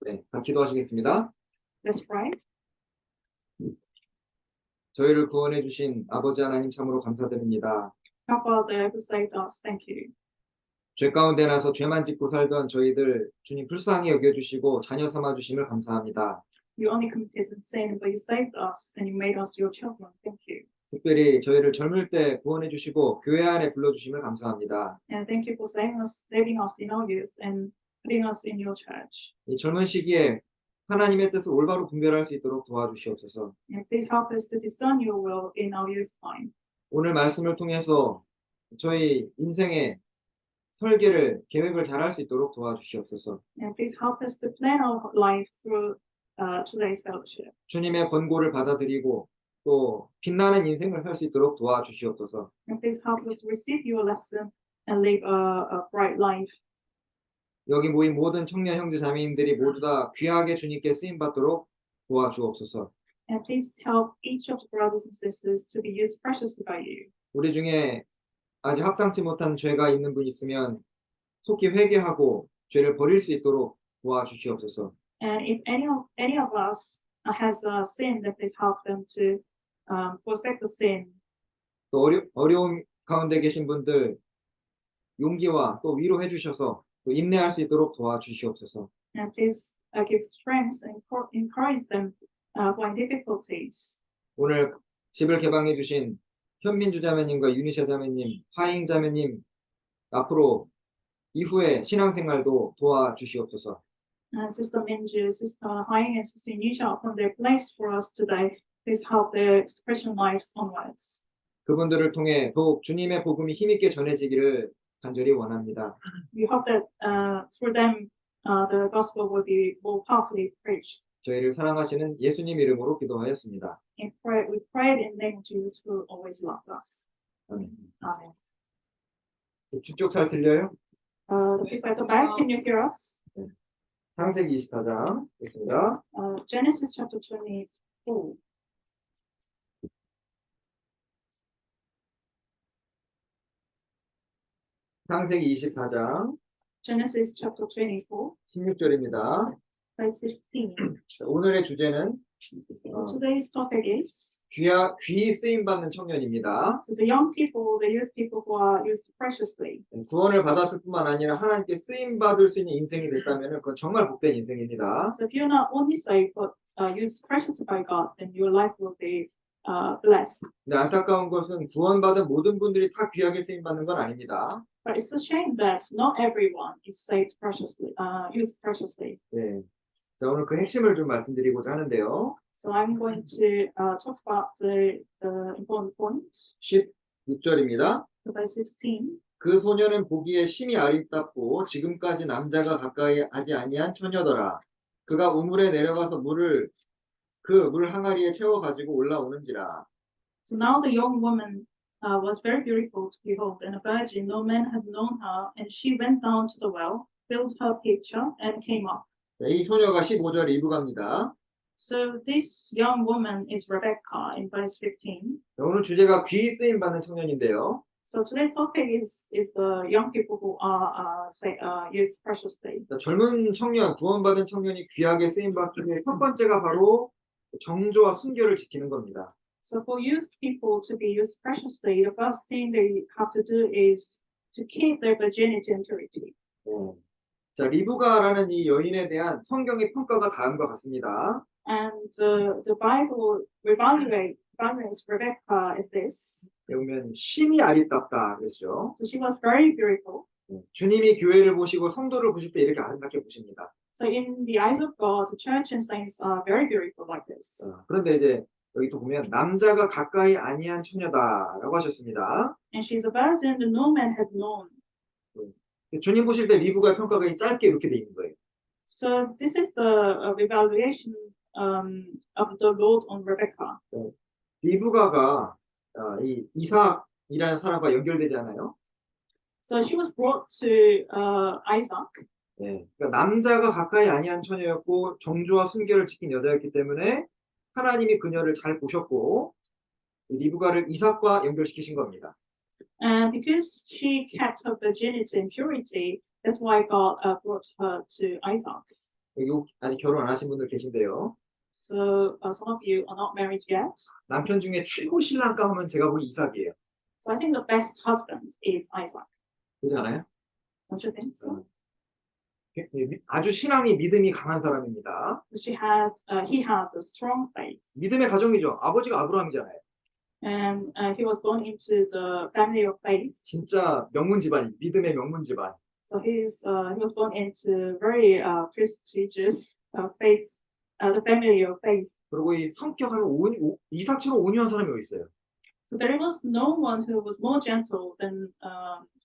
네, 다 기도하시겠습니다. Let's pray. 저희를 구원해 주신 아버지 하나님 참으로 감사드립니다. Our Father who saved us, thank you. 죄 가운데 나서 죄만 짓고 살던 저희들 주님 불쌍히 여겨주시고 자녀 삼아 주심을 감사합니다. You only committed sin, but you saved us and you made us your children. Thank you. 특별히 저희를 젊을 때 구원해 주시고 교회 안에 불러주심을 감사합니다. And thank you for saving us in our youth and putting us in your church. 이 젊은 시기에 하나님의 뜻을 올바로 분별할 수 있도록 도와주시옵소서. And please help us to discern your will in our youth time. 오늘 말씀을 통해서 저희 인생의 설계를 계획을 잘 할 수 있도록 도와주시옵소서. And please help us to plan our life through today's fellowship. 주님의 권고를 받아들이고 또 빛나는 인생을 살 수 있도록 도와주시옵소서. And please help us receive your lesson and live a bright life. 여기 모인 모든 청년 형제 자매님들이 모두 다 귀하게 주님께 쓰임 받도록 도와주옵소서. And please help each of the brothers and sisters to be used preciously by you. 우리 중에 아직 합당치 못한 죄가 있는 분 있으면 속히 회개하고 죄를 버릴 수 있도록 도와주시옵소서. And if any of us has a sin, then please help them to forsake the sin. 또 어려움 가운데 계신 분들 용기와 또 위로해 주셔서 또 인내할 수 있도록 도와주시옵소서. And please give strength and encourage them who are in difficulties. 오늘 집을 개방해 주신 현민주 자매님과 유니샤 자매님, 하잉 자매님 앞으로 이후에 신앙생활도 도와주시옵소서. Sister Minju, Sister Haing, and Sister Nisha from their place for us today. Please help their Christian lives onwards. 그분들을 통해 더욱 주님의 복음이 힘있게 전해지기를 간절히 원합니다. We hope that through them the gospel will be more powerfully preached. 저희를 사랑하시는 예수님 이름으로 기도하였습니다. And we pray in the name of Jesus who always loved us. 아멘. Amen. 뒤쪽 잘 들려요? The people at the back, can you hear us? 창세기 24장 있습니다. Genesis chapter 24. 창세기 24장 Genesis chapter 24, 16절입니다. verse 16. 오늘의 주제는 Today's topic is 귀 쓰임 받는 청년입니다. so the young people, the youth people who are used preciously. 구원을 받았을 뿐만 아니라 하나님께 쓰임 받을 수 있는 인생이 됐다면 그건 정말 복된 인생입니다. So if you're not only saved but used preciously by God, then your life will be blessed. 근데 안타까운 것은 구원받은 모든 분들이 다 귀하게 쓰임 받는 건 아닙니다. But it's a shame that not everyone is saved preciously, used preciously. 네. 자, 오늘 그 핵심을 좀 말씀드리고자 하는데요. So I'm going to talk about the important points. 16절입니다. So verse 16. 그 소녀는 보기에 심히 아름답고 지금까지 남자가 가까이 하지 아니한 처녀더라. 그가 우물에 내려가서 그 물 항아리에 채워 가지고 올라오는지라. So now the young woman was very beautiful to behold, and a virgin, no man had known her, and she went down to the well, filled her pitcher, and came up. 네, 이 소녀가 15절 리브가입니다. So this young woman is Rebecca in verse 15. 오늘 주제가 귀 쓰임 받는 청년인데요. So today's topic is the young people who are used preciously. 젊은 청년, 구원받은 청년이 귀하게 쓰임 받기 위해 첫 번째가 바로 정조와 순결을 지키는 겁니다. So for youth people to be used preciously, the first thing they have to do is to keep their virginity and purity. 자, 리브가라는 이 여인에 대한 성경의 평가가 다음과 같습니다. And the Bible evaluates Rebecca as this. 보면 심히 아리답다 그랬죠. So she was very beautiful. 주님이 교회를 보시고 성도를 보실 때 이렇게 아름답게 보십니다. So in the eyes of God, the church and saints are very beautiful like this. 그런데 이제 여기 또 보면 남자가 가까이 아니한 처녀다라고 하셨습니다. And she's a virgin that no man had known. 주님 보실 때 리브가의 평가가 짧게 이렇게 돼 있는 거예요. So this is the evaluation of the Lord on Rebecca. 리브가가 이 이삭이라는 사람과 연결되지 않아요? So she was brought to Isaac. 네, 그러니까 남자가 가까이 아니한 처녀였고 정조와 순결을 지킨 여자였기 때문에 하나님이 그녀를 잘 보셨고 리브가를 이삭과 연결시키신 겁니다. And because she kept her virginity and purity, that's why God brought her to Isaac. 여기 아직 결혼 안 하신 분들 계신데요. So some of you are not married yet. 남편 중에 최고 신랑감 하면 제가 보기 이삭이에요. So I think the best husband is Isaac. 그렇지 않아요? Don't you think so? 아주 신앙이 믿음이 강한 사람입니다. He had a strong faith, 믿음의 가정이죠. 아버지가 아브라함이잖아요. and he was born into the family of faith. 진짜 명문 집안, 믿음의 명문 집안. So he was born into very prestigious faith, the family of faith. 그리고 이 성격하면 이삭처럼 온유한 사람이 어디 있어요. So there was no one who was more gentle than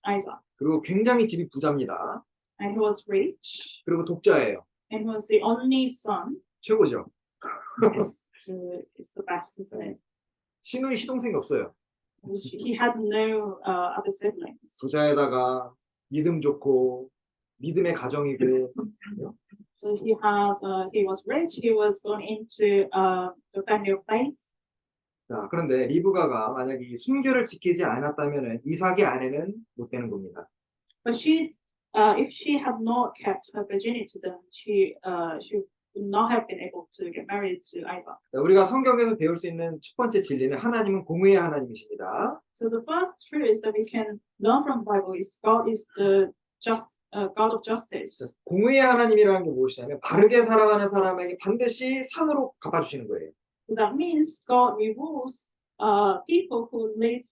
Isaac, 그리고 굉장히 집이 부자입니다. and he was rich, 그리고 독자예요. and he was the only son. 최고죠. It's the best, isn't it? 시누이 시동생이 없어요. He had no other siblings. 부자에다가 믿음 좋고 믿음의 가정이고. So he was rich. He was born into the family of faith. 자, 그런데 리브가가 만약에 이 순결을 지키지 않았다면은 이삭의 아내는 못 되는 겁니다. But if she had not kept her virginity, then she would not have been able to get married to Isaac. 자, 우리가 성경에서 배울 수 있는 첫 번째 진리는 하나님은 공의의 하나님이십니다. So the first truth that we can learn from the Bible is God is the God of justice. 공의의 하나님이라는 게 무엇이냐면 바르게 살아가는 사람에게 반드시 상으로 갚아주시는 거예요. So that means God rewards people who live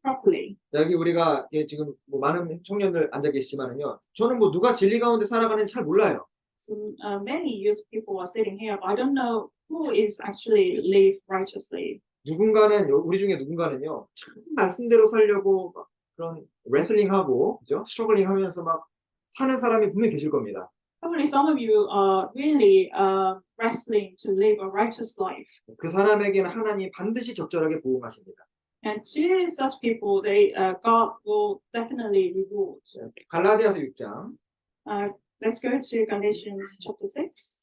properly. 여기 우리가 지금 뭐 많은 청년들 앉아 계시지만은요, 저는 뭐 누가 진리 가운데 살아가는지 잘 몰라요. So many youth people are sitting here, but I don't know who is actually live righteously. 누군가는 우리 중에 누군가는요, 참 말씀대로 살려고 막 그런 레슬링하고, 그죠? 스트러글링하면서 막 사는 사람이 분명히 계실 겁니다. Probably some of you are really wrestling to live a righteous life. 그 사람에게는 하나님이 반드시 적절하게 보응하십니다. And to such people, God will definitely reward. 갈라디아서 6장. Let's go to Galatians chapter 6.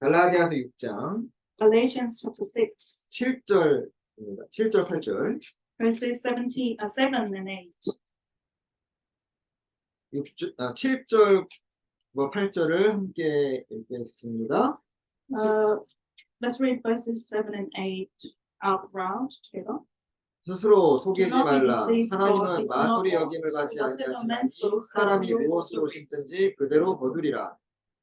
갈라디아서 6장 Galatians chapter 6, 7절입니다. 7절, 8절. verses 7 and 8. 7절, 8절을 함께 읽겠습니다. Let's read verses 7 and 8 out loud together. 스스로 속이지 Do not be 말라. deceived, 하나님은 God is 마술이 not 여김을 받지 mocked. 아니하시나니 사람이 무엇으로 심든지 그대로 거두리라.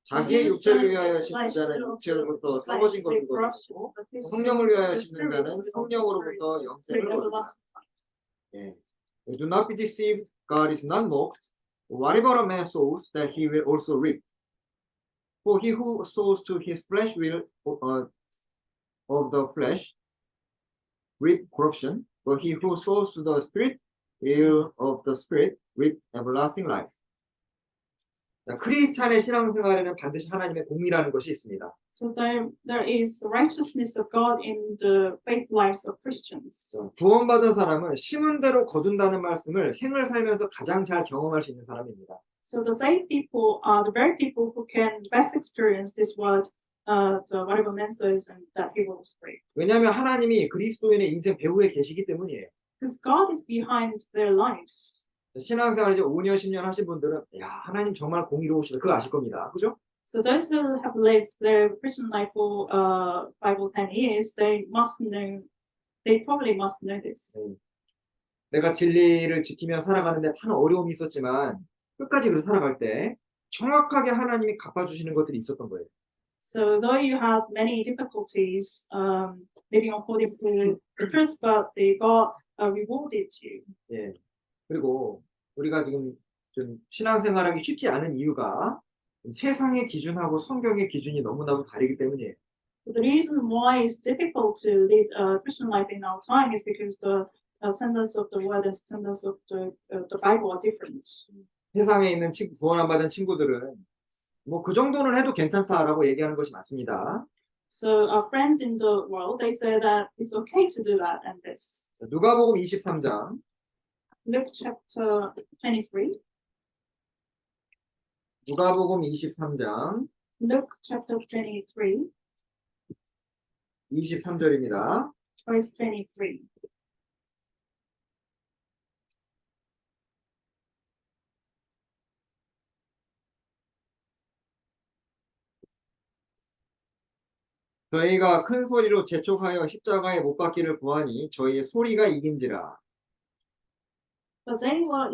자기의 Who 육체를 sows 위하여 his 심는 flesh 자는 will 육체로부터 flesh, 썩어진 것을 will crush, 거두고 but who 성령을 sows 위하여 the 심는 Spirit 자는 will 성령으로부터 spirit 영생을 거두리라. everlasting life. 예. Do not be deceived. God is not mocked. Whatever a man sows, that he will also reap. For he who sows to his flesh will of the flesh reap corruption, but he who sows to the Spirit will of the Spirit reap everlasting life. 자, 크리스찬의 신앙생활에는 반드시 하나님의 공의라는 것이 있습니다. So there is the righteousness of God in the faith lives of Christians. 구원받은 사람은 심은 대로 거둔다는 말씀을 생을 살면서 가장 잘 경험할 수 있는 사람입니다. So the saved people are the very people who can best experience this word, the whatever man sows and that he will reap. 왜냐하면 하나님이 그리스도인의 인생 배후에 계시기 때문이에요. Because God is behind their lives. 신앙생활 이제 5년, 10년 하신 분들은 야, 하나님 정말 공의로우시다. 그거 아실 겁니다. 그죠? So those who have lived their Christian life for 5 or 10 years, they probably must know this. 내가 진리를 지키며 살아가는데 많은 어려움이 있었지만 끝까지 그렇게 살아갈 때 정확하게 하나님이 갚아주시는 것들이 있었던 거예요. So though you had many difficulties living according to the truth, but God rewarded you. 예. 그리고 우리가 지금 좀 신앙생활하기 쉽지 않은 이유가 세상의 기준하고 성경의 기준이 너무나도 다르기 때문이에요. The reason why it's difficult to lead a Christian life in our time is because the standards of the word and standards of the Bible are different. 세상에 있는 구원 안 받은 친구들은 뭐 그 정도는 해도 괜찮다라고 얘기하는 것이 맞습니다. So our friends in the world, they say that it's okay to do that and this. 누가복음 23장 Luke chapter 23. 누가복음 23장 Luke chapter 23, 23절입니다. verse 23. 저희가 큰 소리로 재촉하여 십자가에 못 박기를 구하니 저희의 소리가 이긴지라. But they were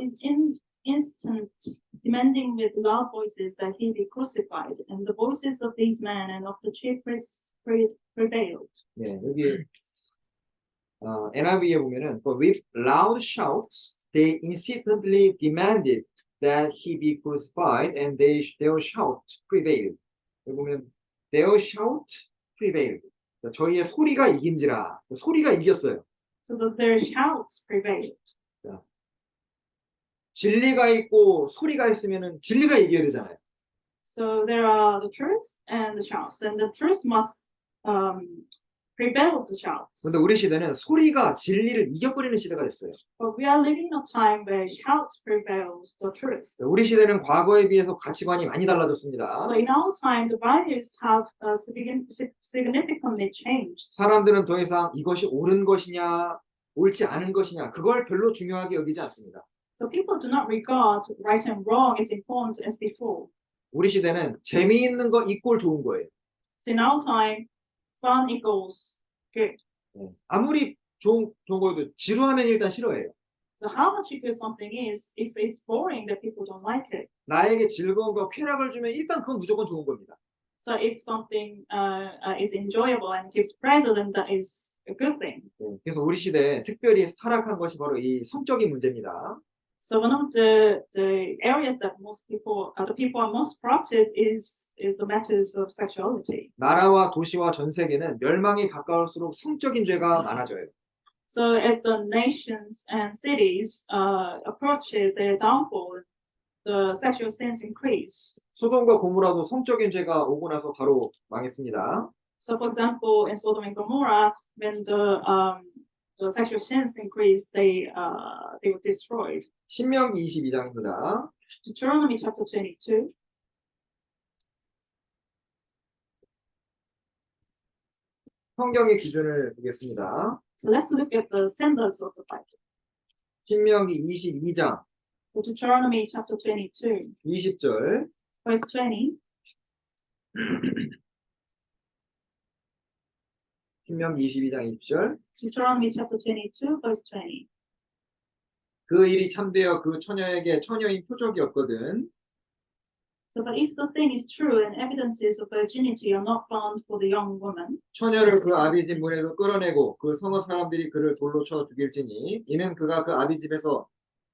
instant demanding with loud voices that he be crucified, and the voices of these men and of the chief priests prevailed. 네, 여기 NIV에 보면은 with loud shouts they insistently demanded that he be crucified, and their shout prevailed. 여기 보면 their shout prevailed. 저희의 소리가 이긴지라. 소리가 이겼어요. So that their shouts prevailed. 진리가 있고 소리가 있으면은 진리가 이겨야 되잖아요. So there are the truth and the shouts, and the truth must prevail the shouts. 근데 우리 시대는 소리가 진리를 이겨버리는 시대가 됐어요. But we are living in a time where shouts prevails the truth. 우리 시대는 과거에 비해서 가치관이 많이 달라졌습니다. So in our time, the values have significantly changed. 사람들은 더 이상 이것이 옳은 것이냐, 옳지 않은 것이냐, 그걸 별로 중요하게 여기지 않습니다. So people do not regard right and wrong as important as before. 우리 시대는 재미있는 거 이꼴 좋은 거예요. So in our time, fun equals good. 아무리 좋은 거여도 지루하면 일단 싫어해요. So how much good something is, if it's boring, that people don't like it. 나에게 즐거움과 쾌락을 주면 일단 그건 무조건 좋은 겁니다. So if something is enjoyable and gives pleasure, then that is a good thing. 그래서 우리 시대에 특별히 타락한 것이 바로 이 성적인 문제입니다. So one of the areas that the people are most corrupted is the matters of sexuality. 나라와 도시와 전 세계는 멸망에 가까울수록 성적인 죄가 많아져요. So as the nations and cities approach their downfall, the sexual sins increase. 소돔과 고모라도 성적인 죄가 오고 나서 바로 망했습니다. So for example, in Sodom and Gomorrah, when the sexual sins increased, they were destroyed. 신명기 22장입니다. Deuteronomy chapter 22. 성경의 기준을 보겠습니다. So let's look at the standards of the Bible. 신명기 22장 So Deuteronomy chapter 22, 20절 verse 20. 신명기 22장 20절 Deuteronomy chapter 22, verse 20. 그 일이 참되어 그 처녀에게 처녀인 표적이 없거든 So, but if the thing is true and evidences of virginity are not found for the young woman, 처녀를 그 아비 집 문에서 끌어내고 그 성읍 사람들이 그를 돌로 쳐 죽일지니 이는 그가 그 아비 집에서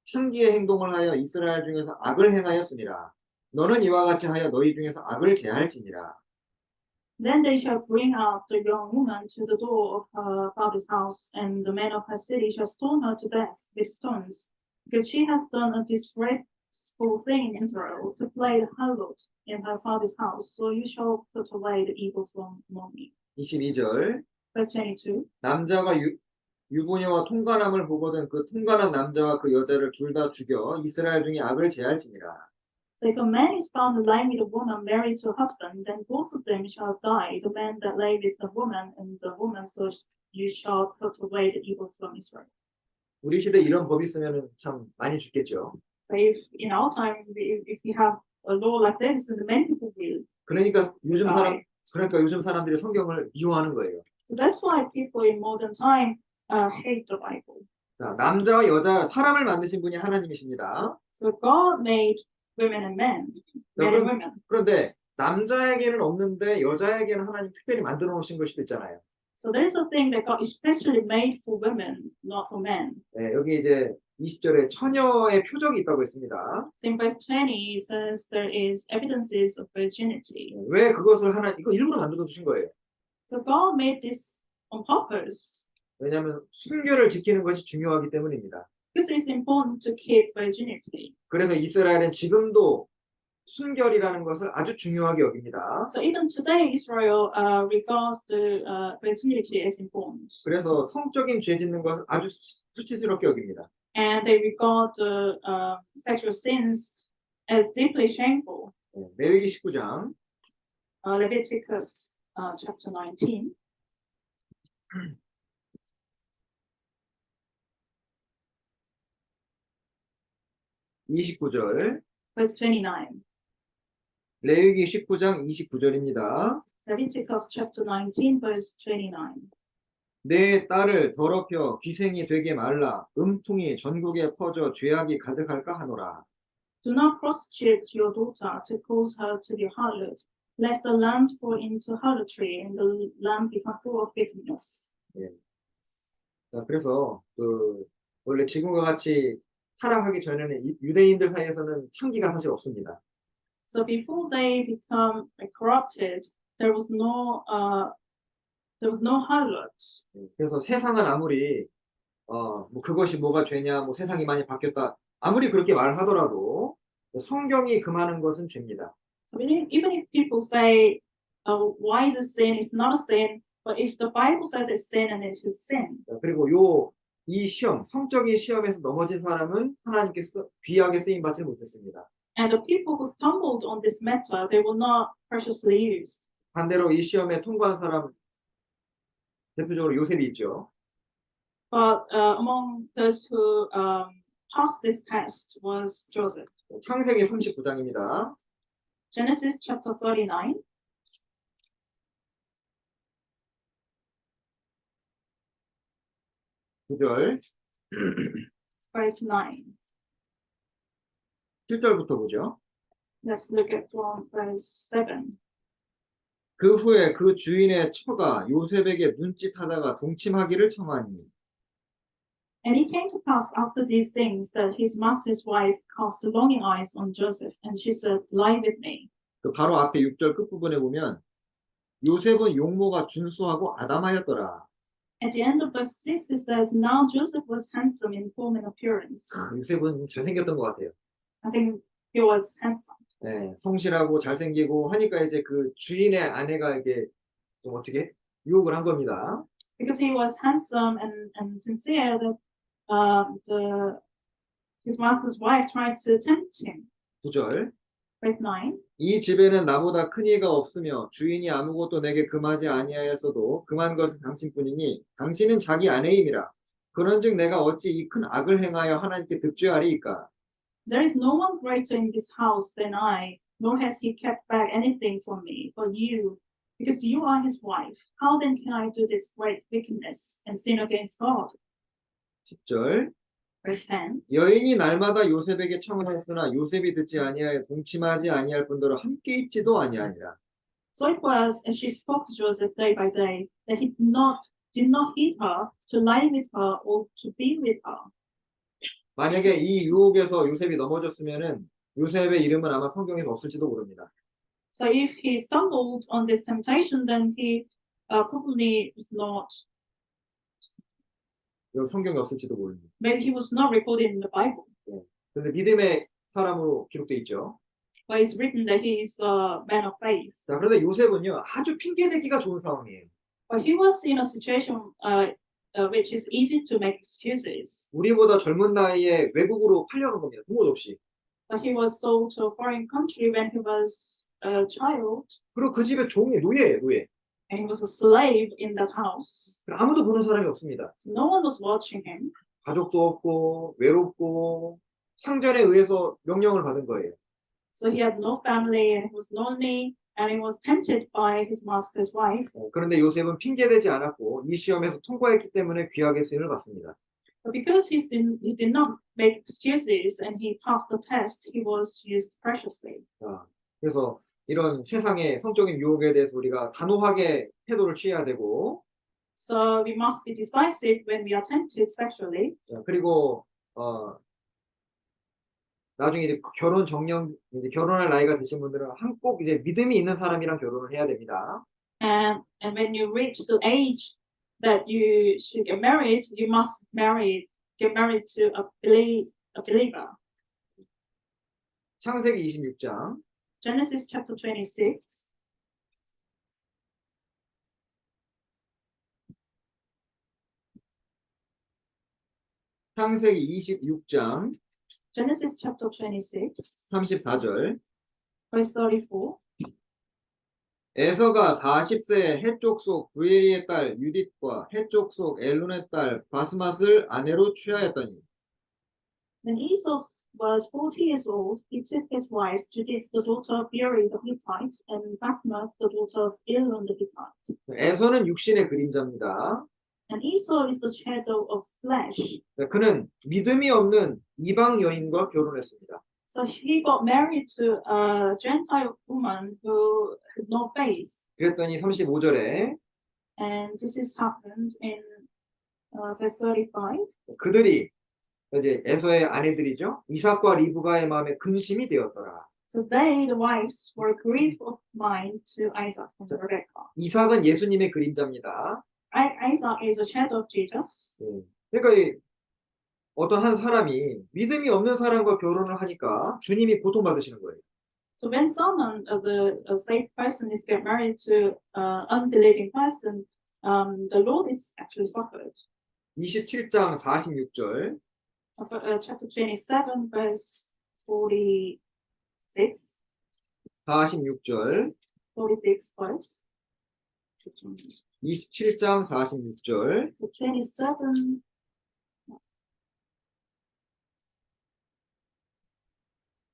창기의 행동을 하여 이스라엘 중에서 악을 행하였으니라. 너는 이와 같이 하여 너희 중에서 악을 제할지니라. then they shall bring out the young woman to the door of her father's house, and the men of her city shall stone her to death with stones, because she has done a disgraceful thing in Israel, to play the harlot in her father's house. So you shall put away the evil from among you. 22절 Verse 22. 남자가 유부녀와 통관함을 보거든 그 통관한 남자와 그 여자를 둘 다 죽여 이스라엘 중에 악을 제할지니라. So if a man is found lying with a woman married to a husband, then both of them shall die, the man that lay with the woman and the woman, so you shall put away the evil from Israel. 우리 시대 이런 법 있으면 참 많이 죽겠죠. So if in our time, if you have a law like this, then many people will. 그러니까 요즘 사람들이 성경을 미워하는 거예요. So that's why people in modern time hate the Bible. 자, 남자와 여자 사람을 만드신 분이 하나님이십니다. So God made women and men, men and women. 그런데 남자에게는 없는데 여자에게는 하나님 특별히 만들어 놓으신 것이 있잖아요. So there's a thing that God especially made for women, not for men. 네, 여기 이제 20절에 처녀의 표적이 있다고 했습니다. So in verse 20 it says there is evidences of virginity. 왜 그것을 이거 일부러 만들어 주신 거예요. So God made this on purpose. 왜냐하면 순결을 지키는 것이 중요하기 때문입니다. Because it's important to keep virginity. 그래서 이스라엘은 지금도 순결이라는 것을 아주 중요하게 여깁니다. So even today, Israel regards the virginity as important. 그래서 성적인 죄 짓는 것을 아주 수치스럽게 여깁니다. And they regard the sexual sins as deeply shameful. 네, 레위기 19장 Leviticus chapter 19. (29절) Verse 29. 레위기 19장 29절입니다. Leviticus chapter 19, verse 29. 내 딸을 더럽혀 기생이 되게 말라. 음퉁이 전국에 퍼져 죄악이 가득할까 하노라. Do not prostitute your daughter to cause her to be harlot, lest the land fall into harlotry and the land become full of wickedness. 예. 자, 그래서 원래 지금과 같이 타락하기 전에는 유대인들 사이에서는 창기가 사실 없습니다. So before they become corrupted, there was no harlot. 그래서 세상은 아무리 뭐 그것이 뭐가 죄냐, 뭐 세상이 많이 바뀌었다, 아무리 그렇게 말하더라도 성경이 금하는 것은 죄입니다. So even if people say, why is it sin? It's not a sin. But if the Bible says it's sin, and it's a sin. 그리고 이 시험, 성적인 시험에서 넘어진 사람은 하나님께서 귀하게 쓰임 받지 못했습니다. And the people who stumbled on this matter, they were not preciously used. 반대로 이 시험에 통과한 사람 대표적으로 요셉이 있죠. But among those who passed this test was Joseph. 창세기 39장입니다. Genesis chapter 39. 구절 Verse 9. 7절부터 보죠. Let's look at from verse 7. 그 후에 그 주인의 처가 요셉에게 눈짓하다가 동침하기를 청하니. And it came to pass after these things that his master's wife cast longing eyes on Joseph, and she said, lie with me. 그 바로 앞에 6절 끝부분에 보면 요셉은 용모가 준수하고 아담하였더라. At the end of verse 6, it says, now Joseph was handsome in form and appearance. 요셉은 잘생겼던 것 같아요. I think he was handsome. 네, 성실하고 잘생기고 하니까 이제 그 주인의 아내가 이게 좀 어떻게 유혹을 한 겁니다. Because he was handsome and sincere, that his master's wife tried to tempt him. 9절. Verse 9. 이 집에는 나보다 큰 이가 없으며 주인이 아무것도 내게 금하지 아니하였어도 금한 것은 당신뿐이니 당신은 자기 아내임이라. 그런즉 내가 어찌 이 큰 악을 행하여 하나님께 득죄하리이까. There is no one greater in this house than I, nor has he kept back anything from me, but you, because you are his wife. How then can I do this great wickedness and sin against God? 10절. Verse 10. 여인이 날마다 요셉에게 청하였으나 요셉이 듣지 아니하여 동침하지 아니할 뿐더러 함께 있지도 아니하니라. So it was as she spoke to Joseph day by day that he did not heed her to lie with her or to be with her. 만약에 이 유혹에서 요셉이 넘어졌으면은 요셉의 이름은 아마 성경에서 없을지도 모릅니다. So if he stumbled on this temptation, then he probably was not. 여기 성경에 없을지도 모릅니다. Maybe he was not recorded in the Bible. 그런데 믿음의 사람으로 기록돼 있죠. But it's written that he is a man of faith. 자, 그런데 요셉은요 아주 핑계대기가 좋은 상황이에요. But he was in a situation which is easy to make excuses. 우리보다 젊은 나이에 외국으로 팔려간 겁니다. 부모도 없이. But he was sold to a foreign country when he was a child, 그리고 그 집에 종이 노예예요, 노예. and he was a slave in that house. 아무도 보는 사람이 없습니다. No one was watching him. 가족도 없고 외롭고 상전에 의해서 명령을 받은 거예요. So he had no family and he was lonely, and he was tempted by his master's wife. 그런데 요셉은 핑계대지 않았고 이 시험에서 통과했기 때문에 귀하게 쓰임을 받습니다. But because he did not make excuses and he passed the test, he was used preciously. 자, 그래서 이런 세상의 성적인 유혹에 대해서 우리가 단호하게 태도를 취해야 되고, So we must be decisive when we are tempted sexually. 자, 그리고 나중에 이제 결혼 정령 이제 결혼할 나이가 되신 분들은 꼭 이제 믿음이 있는 사람이랑 결혼을 해야 됩니다. And when you reach the age that you should get married, you must get married to a believer. 창세기 26장 Genesis chapter 26. 창세기 26장 Genesis chapter 26, 34절. verse 34. 에서가 40세에 해쪽 속 부에리의 딸 유딧과 해쪽 속 엘론의 딸 바스맛을 아내로 취하였더니. Then Esau was 40 years old, he took his wife Judith, the daughter of Uri the Hittite, and Basmath, the daughter of Elon the Hittite. 에서는 육신의 그림자입니다. And Esau is the shadow of flesh. 그는 믿음이 없는 이방 여인과 결혼했습니다. So he got married to a Gentile woman who had no faith. 그랬더니 35절에 And this is happened in verse 35. 그들이 이제 에서의 아내들이죠. 이삭과 리브가의 마음에 근심이 되었더라. So they, the wives, were grief of mind to Isaac and Rebekah. 이삭은 예수님의 그림자입니다. Isaac is a shadow of Jesus. 그러니까 어떤 한 사람이 믿음이 없는 사람과 결혼을 하니까 주님이 고통받으시는 거예요. So when someone, a saved person, is get married to an unbelieving person, the Lord is actually suffered. 27장 46절. Chapter 27, verse 46. 46절. 46 verse. 27장 46절. 27.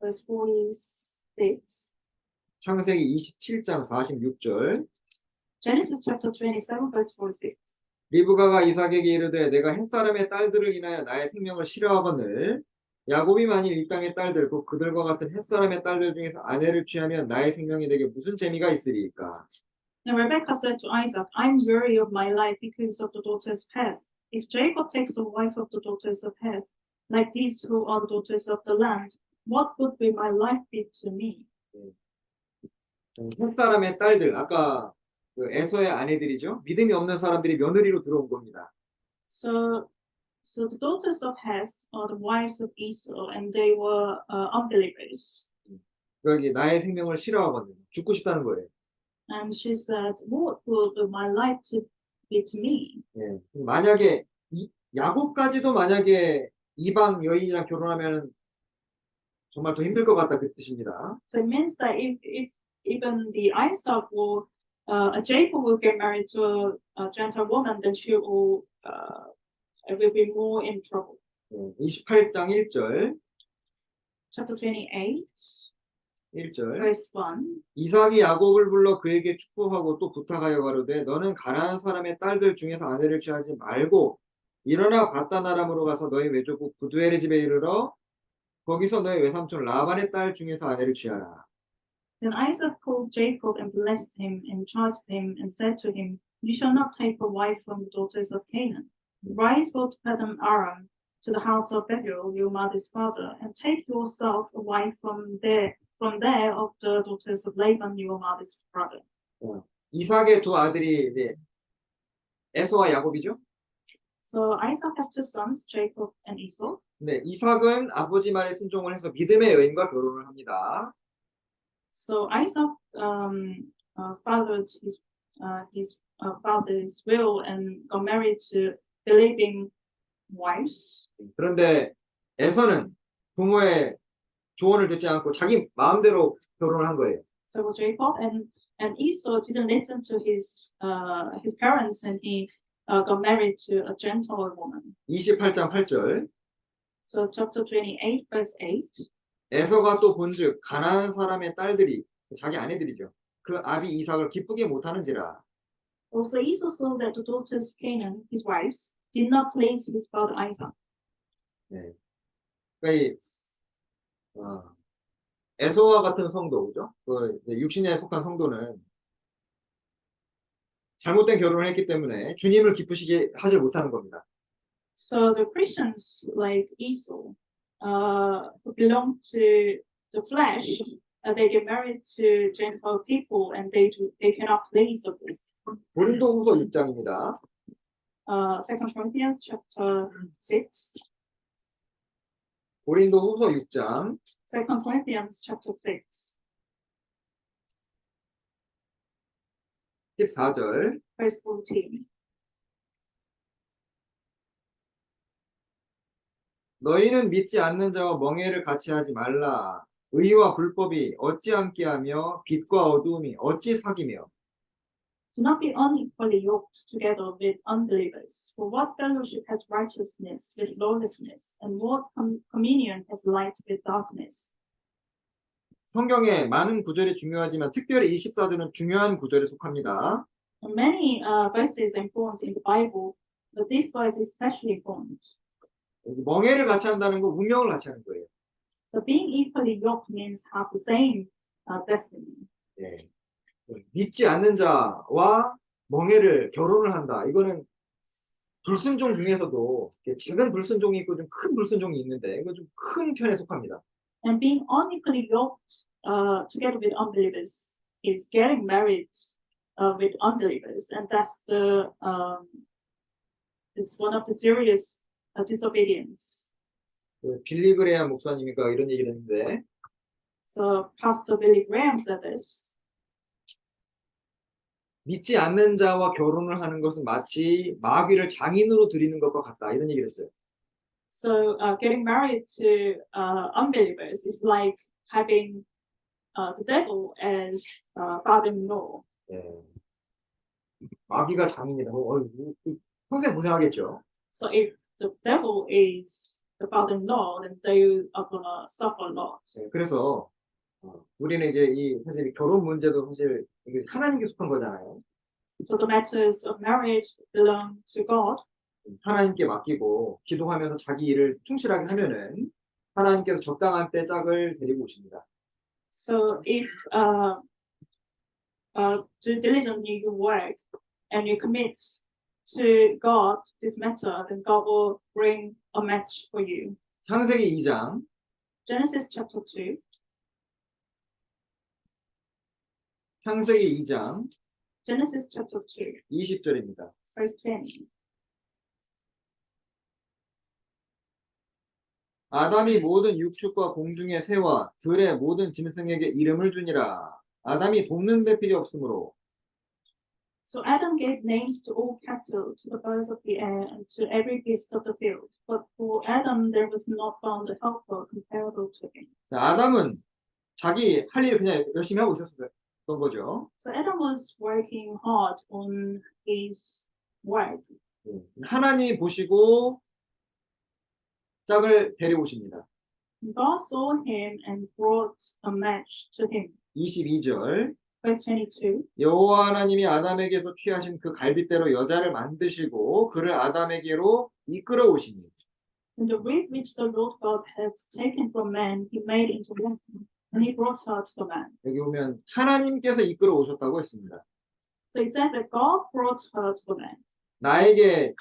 Verse 46. 창세기 27장 46절. Genesis chapter 27, verse 46. 리브가가 이삭에게 이르되 내가 햇사람의 딸들을 인하여 나의 생명을 싫어하거늘 야곱이 만일 이 땅의 딸들 곧 그들과 같은 햇사람의 딸들 중에서 아내를 취하면 나의 생명이 되게 무슨 재미가 있으리까? And Rebekah said to Isaac, I'm weary of my life because of the daughters of Heth. If Jacob takes a wife of the daughters of Heth, like these who are the daughters of the land, what would be my life be to me? 햇사람의 딸들 아까 그 에서의 아내들이죠. 믿음이 없는 사람들이 며느리로 들어온 겁니다. So the daughters of Heth are the wives of Esau, and they were unbelievers. 여기 나의 생명을 싫어하거든. 죽고 싶다는 거예요. And she said, what would my life to be to me? 만약에 야곱까지도 만약에 이방 여인이랑 결혼하면 정말 더 힘들 것 같다 그 뜻입니다. So it means that if even the Isaac will, Jacob will get married to a Gentile woman, then she will be more in trouble. 28장 1절. Chapter 28, 1절. verse 1. 이삭이 야곱을 불러 그에게 축복하고 또 부탁하여 가로되 너는 가나안 사람의 딸들 중에서 아내를 취하지 말고 일어나 바다나람으로 가서 너희 외조국 부두엘의 집에 이르러 거기서 너희 외삼촌 라반의 딸 중에서 아내를 취하라. Then Isaac called Jacob and blessed him and charged him and said to him, You shall not take a wife from the daughters of Canaan. Rise, go to Padan Aram, to the house of Bethuel, your mother's father, and take yourself a wife from there of the daughters of Laban, your mother's brother. 이삭의 두 아들이 이제 에서와 야곱이죠. So Isaac has two sons, Jacob and Esau. 네, 이삭은 아버지 말에 순종을 해서 믿음의 여인과 결혼을 합니다. So Isaac followed his father's will and got married to believing wives. 그런데 에서는 부모의 조언을 듣지 않고 자기 마음대로 결혼을 한 거예요. So Jacob and Esau didn't listen to his parents, and he got married to a Gentile woman. 28장 8절. So chapter 28, verse 8. 에서가 또 본즉 가나안 사람의 딸들이 자기 아내들이죠. 그 아비 이삭을 기쁘게 못하는지라. Also Esau saw that the daughters of Canaan, his wives, did not please his father Isaac. 네. 그러니까 에서와 같은 성도죠. 그 육신에 속한 성도는 잘못된 결혼을 했기 때문에 주님을 기쁘시게 하지 못하는 겁니다. So the Christians like Esau, who belong to the flesh, they get married to Gentile people, and they cannot please the Lord. 고린도후서 6장입니다. 2 Corinthians chapter 6. 고린도후서 6장 2 Corinthians chapter 6. 14절. Verse 14. 너희는 믿지 않는 자와 멍에를 같이 하지 말라. 의와 불법이 어찌 함께하며 빛과 어두움이 어찌 사귀며. Do not be unequally yoked together with unbelievers. For what fellowship has righteousness with lawlessness, and what communion has light with darkness? 성경에 많은 구절이 중요하지만 특별히 이 14절은 중요한 구절에 속합니다. Many verses are important in the Bible, but this verse is especially important. 멍해를 같이 한다는 거 운명을 같이 하는 거예요. So being equally yoked means have the same destiny. 네. 믿지 않는 자와 멍해를 결혼을 한다. 이거는 불순종 중에서도 작은 불순종이 있고 좀 큰 불순종이 있는데 이거 좀 큰 편에 속합니다. And being unequally yoked together with unbelievers is getting married with unbelievers, and that's is one of the serious disobedience. 빌리 그레이엄 목사님이가 이런 얘기를 했는데 So Pastor Billy Graham said this. 믿지 않는 자와 결혼을 하는 것은 마치 마귀를 장인으로 드리는 것과 같다. 이런 얘기를 했어요. So getting married to unbelievers is like having the devil as father-in-law. 예. 마귀가 장인이다. 평생 고생하겠죠. So if the devil is the father-in-law, then they are gonna suffer a lot. 예, 그래서 우리는 이제 이 사실 결혼 문제도 사실 이게 하나님께 속한 거잖아요. So the matters of marriage belong to God. 하나님께 맡기고 기도하면서 자기 일을 충실하게 하면은 하나님께서 적당한 때 짝을 데리고 오십니다. So if do diligently you work and you commit to God this matter, then God will bring a match for you. 창세기 2장 Genesis chapter 2. 창세기 2장 Genesis chapter 2, 20절입니다. verse 20. 아담이 모든 육축과 공중의 새와 들의 모든 짐승에게 이름을 주니라. 아담이 돕는 배필이 없으므로 So Adam gave names to all cattle, to the birds of the air, and to every beast of the field. But for Adam there was not found a helper comparable to him. 아담은 자기 할 일 그냥 열심히 하고 있었던 거죠. So Adam was working hard on his work. 하나님이 보시고 짝을 데려오십니다. God saw him and brought a match to him. 22절 Verse 22. 여호와 하나님이 아담에게서 취하신 그 갈빗대로 여자를 만드시고 그를 아담에게로 이끌어 오시니 And the rib which the Lord God had taken from man, he made into woman, and he brought her to the man. 여기 보면 하나님께서 이끌어 오셨다고 했습니다. So it says that God brought her to the man. 나에게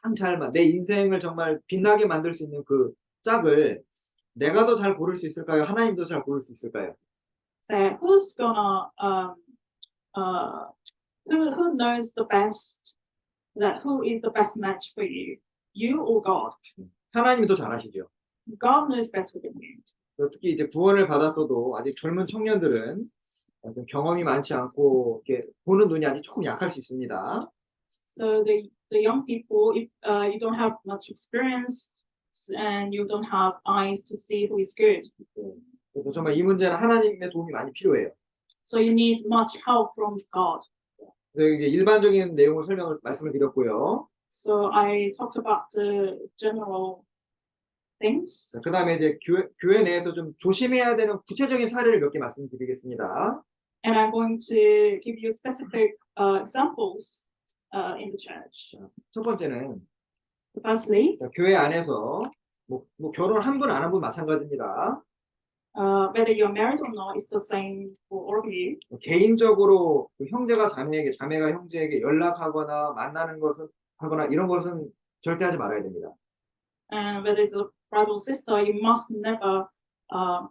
가장 내 인생을 정말 빛나게 만들 수 있는 그 짝을 내가 더 잘 고를 수 있을까요? 하나님도 잘 고를 수 있을까요? So who's gonna who knows the best, that who is the best match for you? You or God? 하나님이 더 잘하시죠. God knows better than you. 특히 이제 구원을 받았어도 아직 젊은 청년들은 좀 경험이 많지 않고 이렇게 보는 눈이 아직 조금 약할 수 있습니다. So the young people, if you don't have much experience and you don't have eyes to see who is good, 그래서 정말 이 문제는 하나님의 도움이 많이 필요해요. so you need much help from God. 그래서 이제 일반적인 내용을 말씀을 드렸고요. So I talked about the general things. 그 다음에 이제 교회 내에서 좀 조심해야 되는 구체적인 사례를 몇 개 말씀드리겠습니다. And I'm going to give you specific examples in the church. 첫 번째는 Firstly, 교회 안에서 뭐 결혼 한 분 안 한 분 마찬가지입니다. whether you're married or not, it's the same for all of you. 개인적으로 그 형제가 자매에게, 자매가 형제에게 연락하거나 만나는 것은 하거나 이런 것은 절대 하지 말아야 됩니다. And whether it's a brother or sister, you must never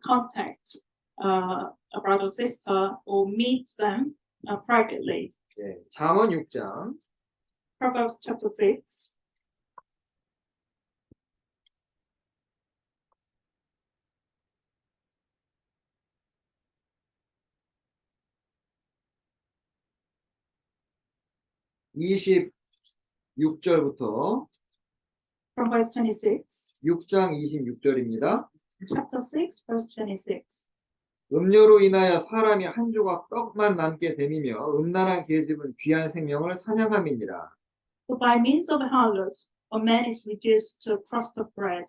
contact a brother or sister or meet them privately. 네, 잠언 6장 Proverbs chapter 6. (26) 6절부터 From verse 26. 6장 26절입니다. Chapter 6, verse 26. 음료로 인하여 사람이 한 조각 떡만 남게 됨이며 음란한 계집은 귀한 생명을 사냥함이니라. For by means of a harlot, a man is reduced to a crust of bread,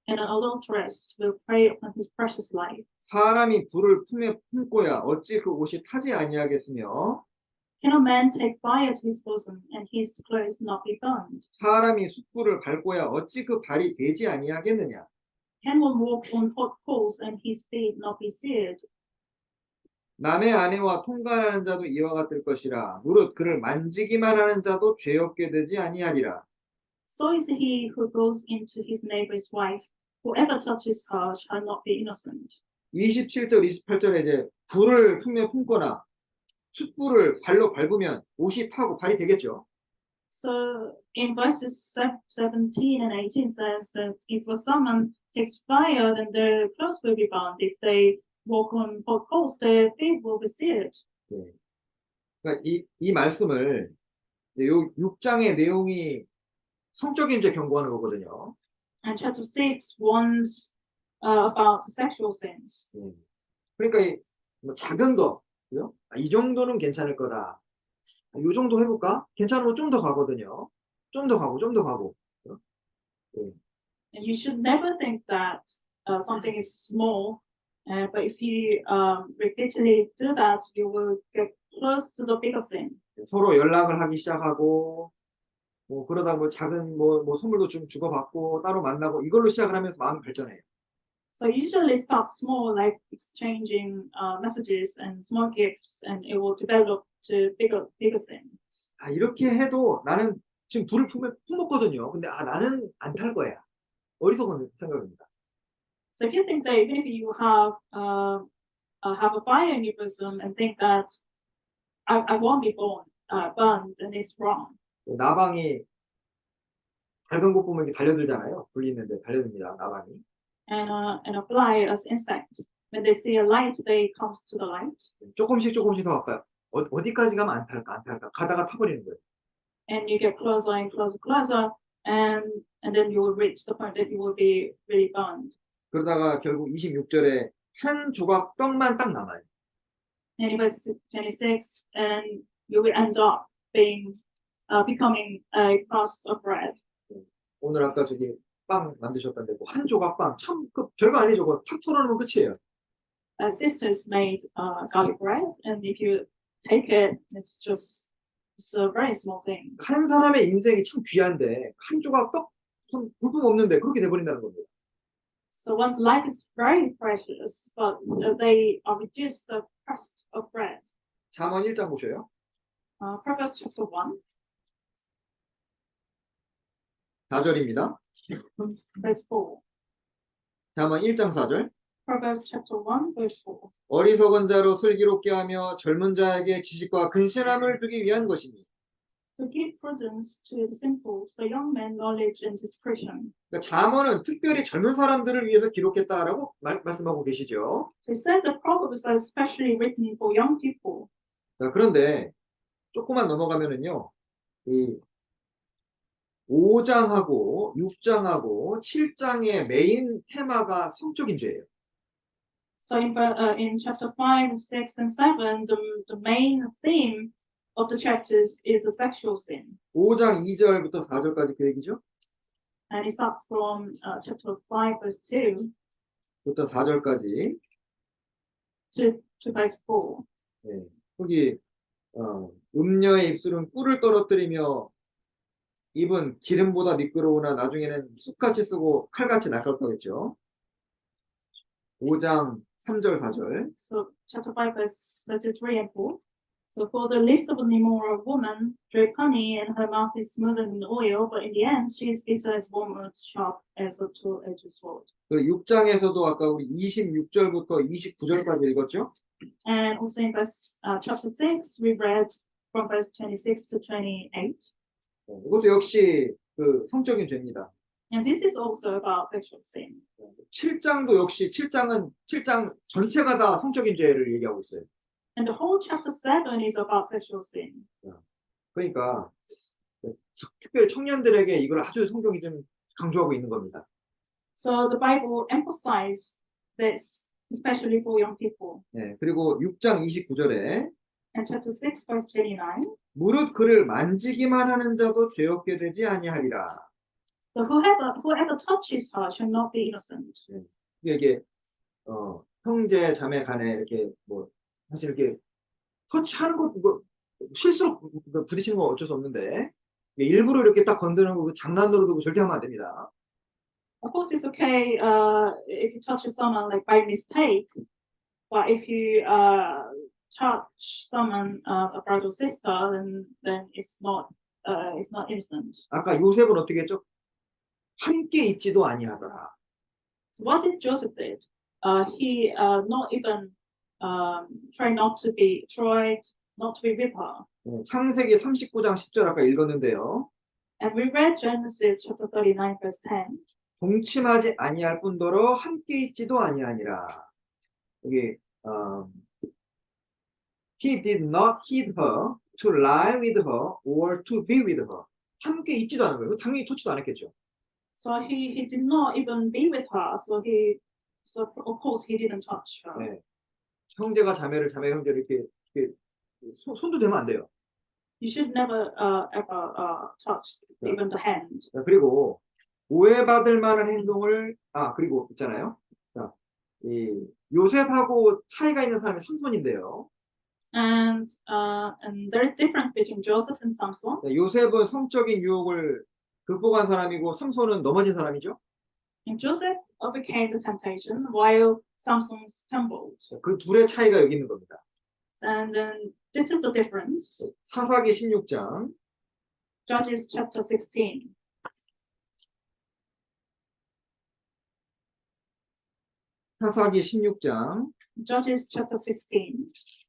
and an adulteress will prey upon his precious life. 사람이 불을 품에 품고야 어찌 그 옷이 타지 아니하겠으며 Can a man take fire to his bosom, and his clothes not be burned? 사람이 숯불을 밟고야 어찌 그 발이 되지 아니하겠느냐. Can one walk on hot coals, and his feet not be seared? 남의 아내와 통관하는 자도 이와 같을 것이라. 무릇 그를 만지기만 하는 자도 죄 없게 되지 아니하리라. So is he who goes into his neighbor's wife. Whoever touches her shall not be innocent. 27절, 28절에 이제 불을 품에 품거나 숯불을 발로 밟으면 옷이 타고 발이 되겠죠. So in verses 17 and 18 says that if someone takes fire, then their clothes will be burned. If they walk on hot coals, their feet will be seared. 네. 그러니까 이 말씀을 요 6장의 내용이 성적인 죄 경고하는 거거든요. And chapter 6 warns about sexual sins. 그러니까 뭐 작은 거, 그죠? 이 정도는 괜찮을 거다. 이 정도 해볼까? 괜찮으면 좀 더 가거든요. 좀 더 가고, 좀 더 가고. And you should never think that something is small, but if you repeatedly do that, you will get close to the bigger sin. 서로 연락을 하기 시작하고, 뭐 그러다 뭐 작은 뭐 선물도 좀 주고받고 따로 만나고 이걸로 시작을 하면서 마음이 발전해요. So usually start small, like exchanging messages and small gifts, and it will develop to bigger sin. 아, 이렇게 해도 나는 지금 불을 품었거든요. 근데 나는 안 탈 거야. 어리석은 생각입니다. So if you think that even if you have a fire in your bosom and think that I won't be burned, and it's wrong. 나방이 밝은 곳 보면 이렇게 달려들잖아요. 불이 있는데 달려듭니다. 나방이. And a fly as insect. When they see a light, they comes to the light. 조금씩 더 가까요. 어디까지 가면 안 탈까? 가다가 타버리는 거예요. And you get closer and closer, and then you will reach the point that you will be really burned. 그러다가 결국 26절에 한 조각 떡만 딱 남아요. And in verse 26, and you will end up becoming a crust of bread. 오늘 아까 저기 빵 만드셨던데 한 조각 빵 참 별거 아니죠. 그거 탁 털어놓으면 끝이에요. Sisters made garlic bread, and if you take it, it's a very small thing. 한 사람의 인생이 참 귀한데 한 조각 떡 볼품 없는데 그렇게 돼버린다는 겁니다. So one's life is very precious, but they are reduced to a crust of bread. 잠언 1장 보셔요. Proverbs chapter 1, 4절입니다. verse 4. 잠언 1장 4절. Proverbs chapter 1, verse 4. 어리석은 자로 슬기롭게 하며 젊은 자에게 지식과 근신함을 주기 위한 것이니. To give prudence to the simple, to the young man knowledge and discretion. 그러니까 잠언은 특별히 젊은 사람들을 위해서 기록했다라고 말씀하고 계시죠. So it says that Proverbs are especially written for young people. 자, 그런데 조금만 넘어가면은요, 이 5장하고 6장하고 7장의 메인 테마가 성적인 죄예요. So in chapter 5, 6, and 7, the main theme of the chapters is the sexual sin. 5장 2절부터 4절까지 그 얘기죠. And it starts from chapter 5, verse 2 부터 4절까지. to verse 4. 네. 거기 음녀의 입술은 꿀을 떨어뜨리며 입은 기름보다 미끄러우나 나중에는 쑥같이 쓰고 칼같이 날카롭다겠죠. 5장 3절 4절. So chapter 5, verses 3 and 4. So for the lips of an immoral woman drip honey, and her mouth is smoother than oil, but in the end she is bitter as wormwood, sharp as a two-edged sword. 그 6장에서도 아까 우리 26절부터 29절까지 읽었죠? And also in chapter 6, we read from verse 26 to 28. 이것도 역시 그 성적인 죄입니다. And this is also about sexual sin. 7장도 역시 7장 전체가 다 성적인 죄를 얘기하고 있어요. And the whole chapter 7 is about sexual sin. 그러니까 특별히 청년들에게 이걸 아주 성경이 좀 강조하고 있는 겁니다. So the Bible emphasizes this especially for young people. 예, 그리고 6장 29절에 And chapter 6, verse 29. 무릇 그를 만지기만 하는 자도 죄 없게 되지 아니하리라. So whoever touches her shall not be innocent. 이게 형제 자매 간에 이렇게 뭐 사실 이렇게 터치하는 것 뭐 실수로 부딪히는 건 어쩔 수 없는데 일부러 이렇게 딱 건드는 거 장난으로 두고 절대 하면 안 됩니다. Of course, it's okay if you touch someone like by mistake, but if you touch someone, a brother or sister, then it's not innocent. 아까 요셉은 어떻게 했죠? 함께 있지도 아니하더라. So what did Joseph did? He not even try not to be with her. 창세기 39장 10절 아까 읽었는데요. And we read Genesis chapter 39 verse 10. 동침하지 아니할 뿐더러 함께 있지도 아니하니라. 여기 he did not hit her to lie with her or to be with her. 함께 있지도 않은 거예요. 당연히 터치도 안 했겠죠. So he did not even be with her. So of course he didn't touch her. 네. 형제가 자매를 자매가 형제를 이렇게 손도 대면 안 돼요. You should never ever touch even the hand. 그리고 오해받을 만한 행동을 그리고 있잖아요. 자, 이 요셉하고 차이가 있는 사람이 삼손인데요. And there's difference between Joseph and Samson. 요셉은 성적인 유혹을 극복한 사람이고 삼손은 넘어진 사람이죠. And Joseph overcame the temptation while Samson stumbled. 그 둘의 차이가 여기 있는 겁니다. And then this is the difference. 사사기 16장 Judges chapter 16. 사사기 16장 Judges chapter 16,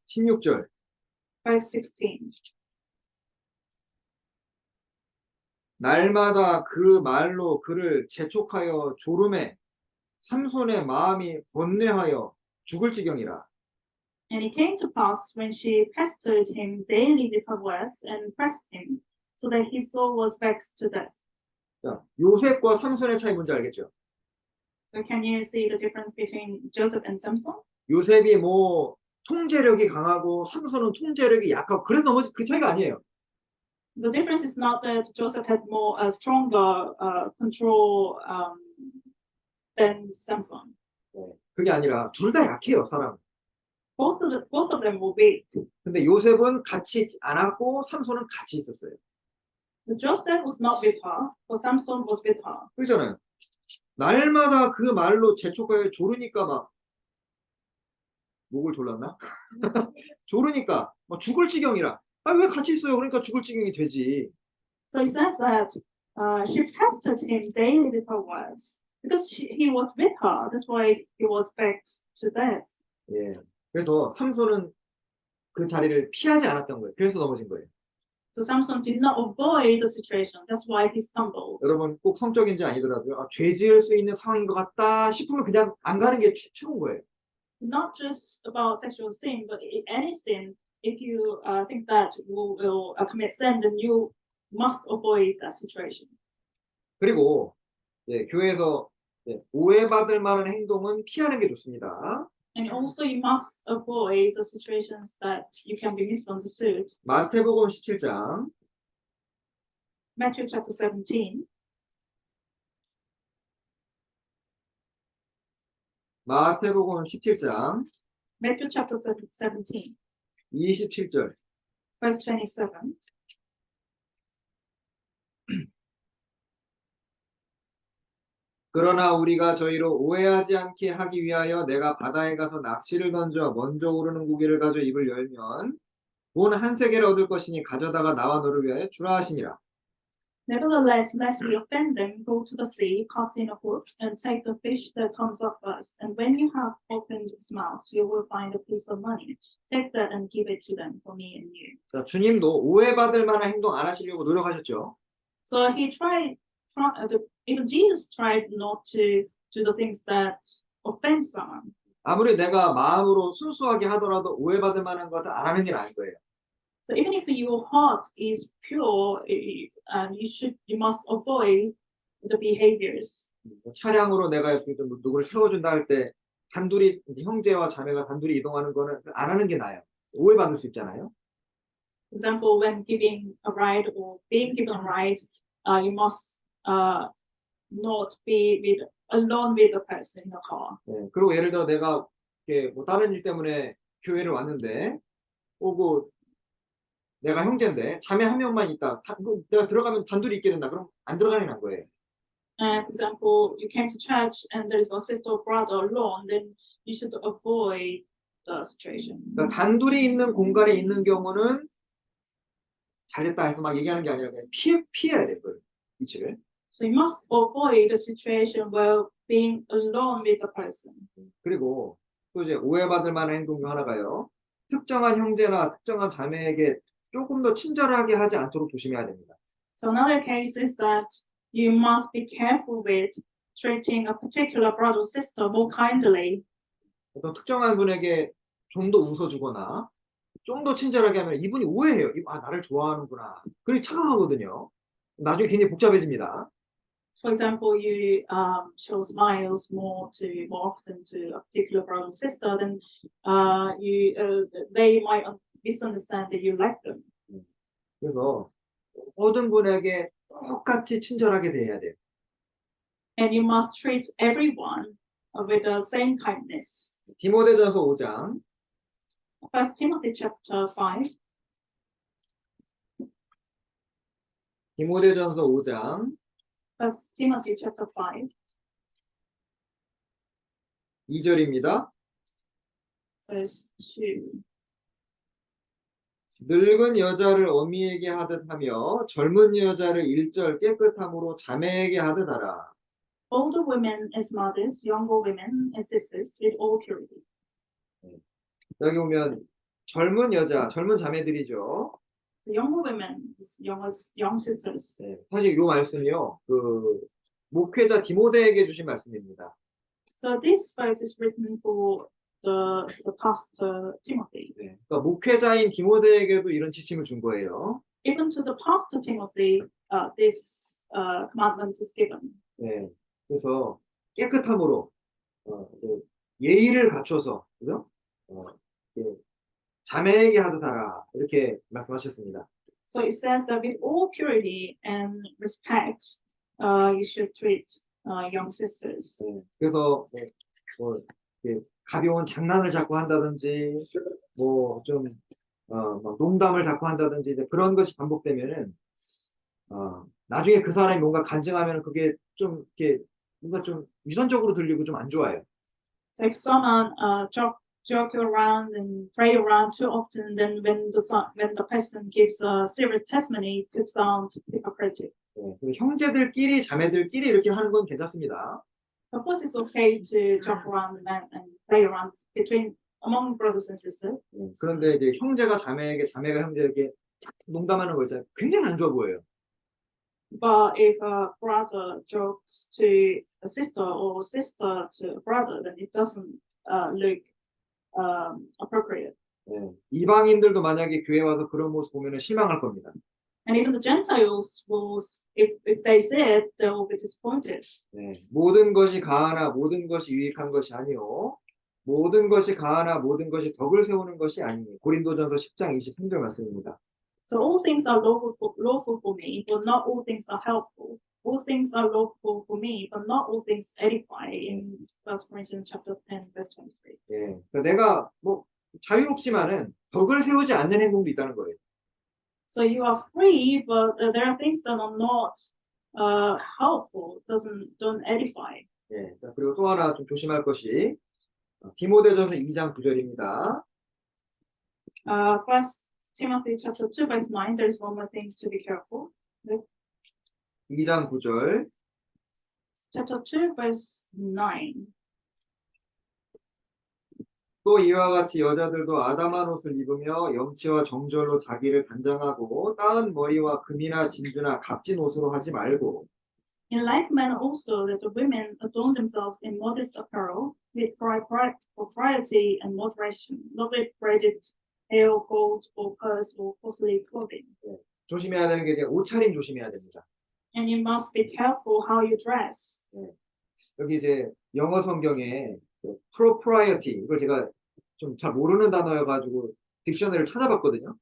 16절 verse 16. 날마다 그 말로 그를 재촉하여 조름에 삼손의 마음이 번뇌하여 죽을 지경이라. And it came to pass when she pestered him daily with her words and pressed him, so that his soul was vexed to death. 자, 요셉과 삼손의 차이 뭔지 알겠죠? So can you see the difference between Joseph and Samson? 요셉이 뭐 통제력이 강하고 삼손은 통제력이 약하고 그래서 넘어지 그 차이가 아니에요. The difference is not that Joseph had more stronger control than Samson. 그게 아니라 둘 다 약해요, 사람. Both of them were weak. 근데 요셉은 같이 있지 않았고 삼손은 같이 있었어요. But Joseph was not with her, but Samson was with her. 그렇잖아요. 날마다 그 말로 재촉하여 조르니까 막 목을 졸랐나? 조르니까 막 죽을 지경이라. 왜 같이 있어요? 그러니까 죽을 지경이 되지. So it says that she pestered him daily with her words because he was with her. That's why he was vexed to death. 예. 그래서 삼손은 그 자리를 피하지 않았던 거예요. 그래서 넘어진 거예요. So Samson did not avoid the situation. That's why he stumbled. 여러분 꼭 성적인지 아니더라도요. 죄 지을 수 있는 상황인 것 같다 싶으면 그냥 안 가는 게 최고인 거예요. Not just about sexual sin, but any sin. If you think that you will commit sin, then you must avoid that situation. 그리고 교회에서 오해받을 만한 행동은 피하는 게 좋습니다. And also you must avoid the situations that you can be misunderstood. 마태복음 17장 Matthew chapter 17. 마태복음 17장 Matthew chapter 17, 27절 verse 27. 그러나 우리가 저희로 오해하지 않게 하기 위하여 내가 바다에 가서 낚시를 던져 먼저 오르는 고기를 가져 입을 열면 돈 한 세겔을 얻을 것이니 가져다가 나와 너를 위하여 주라 하시니라. Nevertheless, lest we offend them, go to the sea, cast in a hook, and take the fish that comes up first. And when you have opened its mouth, you will find a piece of money. Take that and give it to them for me and you. 자, 주님도 오해받을 만한 행동 안 하시려고 노력하셨죠. So he even Jesus tried not to do the things that offend someone. 아무리 내가 마음으로 순수하게 하더라도 오해받을 만한 것을 안 하는 게 나은 거예요. So even if your heart is pure, you must avoid the behaviors. 차량으로 내가 이렇게 좀 누구를 태워준다 할 때 단둘이 형제와 자매가 단둘이 이동하는 거는 안 하는 게 나아요. 오해받을 수 있잖아요. For example, when giving a ride or being given a ride, you must not be alone with the person in the car. 네, 그리고 예를 들어 내가 이렇게 뭐 다른 일 때문에 교회를 왔는데 오고 내가 형제인데 자매 한 명만 있다. 내가 들어가면 단둘이 있게 된다. 그럼 안 들어가는 게 나은 거예요. For example, you came to church and there is a sister or brother alone, then you should avoid the situation. 그러니까 단둘이 있는 공간에 있는 경우는 잘됐다 해서 막 얘기하는 게 아니라 그냥 피해야 돼, 그 위치를. So you must avoid the situation where being alone with the person. 그리고 또 이제 오해받을 만한 행동 중 하나가요. 특정한 형제나 특정한 자매에게 조금 더 친절하게 하지 않도록 조심해야 됩니다. So another case is that you must be careful with treating a particular brother or sister more kindly. 어떤 특정한 분에게 좀 더 웃어주거나 좀 더 친절하게 하면 이분이 오해해요. 아, 나를 좋아하는구나. 그리고 착각하거든요. 나중에 굉장히 복잡해집니다. For example, you show smiles more often to a particular brother or sister, then they might misunderstand that you like them. 그래서 모든 분에게 똑같이 친절하게 대해야 돼요. And you must treat everyone with the same kindness. 디모데전서 5장 1 Timothy chapter 5. 디모데전서 5장 1 Timothy chapter 5, 2절입니다. verse 2. 늙은 여자를 어미에게 하듯 하며 젊은 여자를 일절 깨끗함으로 자매에게 하듯 하라. Older women as mothers, younger women as sisters with all purity. 여기 보면 젊은 여자, 젊은 자매들이죠. The younger women, young sisters. 네, 사실 이 말씀이요, 그 목회자 디모데에게 주신 말씀입니다. So this verse is written for the pastor Timothy. 네, 그러니까 목회자인 디모데에게도 이런 지침을 준 거예요. Even to the pastor Timothy, this commandment is given. 네, 그래서 깨끗함으로 예의를 갖춰서, 그죠? 자매에게 하듯 하라 이렇게 말씀하셨습니다. So it says that with all purity and respect, you should treat young sisters. 네, 그래서 뭐 가벼운 장난을 자꾸 한다든지 뭐좀 막 농담을 자꾸 한다든지 이제 그런 것이 반복되면은 나중에 그 사람이 뭔가 간증하면 그게 좀 이렇게 뭔가 좀 유선적으로 들리고 좀 안 좋아요. So if someone joke around and pray around too often, then when the person gives a serious testimony, it could sound hypocritical. 네, 근데 형제들끼리 자매들끼리 이렇게 하는 건 괜찮습니다. So of course it's okay to joke around and play around among brothers and sisters. 네, 그런데 이제 형제가 자매에게 자매가 형제에게 농담하는 거 있잖아요. 굉장히 안 좋아 보여요. But if a brother jokes to a sister or sister to a brother, then it doesn't look appropriate. 네, 이방인들도 만약에 교회 와서 그런 모습 보면 실망할 겁니다. And even the Gentiles will, if they see it, they will be disappointed. 네, 모든 것이 가하나 모든 것이 유익한 것이 아니요 모든 것이 가하나 모든 것이 덕을 세우는 것이 아니니. 고린도전서 10장 23절 말씀입니다. So all things are lawful for me, but not all things are helpful. All things are lawful for me, but not all things edify. In 1 Corinthians chapter 10, verse 23. 예, 그러니까 내가 뭐 자유롭지만은 덕을 세우지 않는 행동도 있다는 거예요. So you are free, but there are things that are not helpful, don't edify. 예, 자, 그리고 또 하나 좀 조심할 것이 디모데전서 2장 9절입니다. 1 Timothy chapter 2, verse 9, there is one more thing to be careful with. 2장 9절. Chapter 2, verse 9. 또 이와 같이 여자들도 아담한 옷을 입으며 염치와 정절로 자기를 단장하고 따은 머리와 금이나 진주나 값진 옷으로 하지 말고. In like manner also that the women adorn themselves in modest apparel, with propriety and moderation, not with braided hair, gold, or purse, or costly clothing. 조심해야 되는 게 이제 옷차림 조심해야 됩니다. And you must be careful how you dress. 여기 이제 영어 성경에 propriety 이걸 제가 좀 잘 모르는 단어여가지고 딕셔너리를 찾아봤거든요.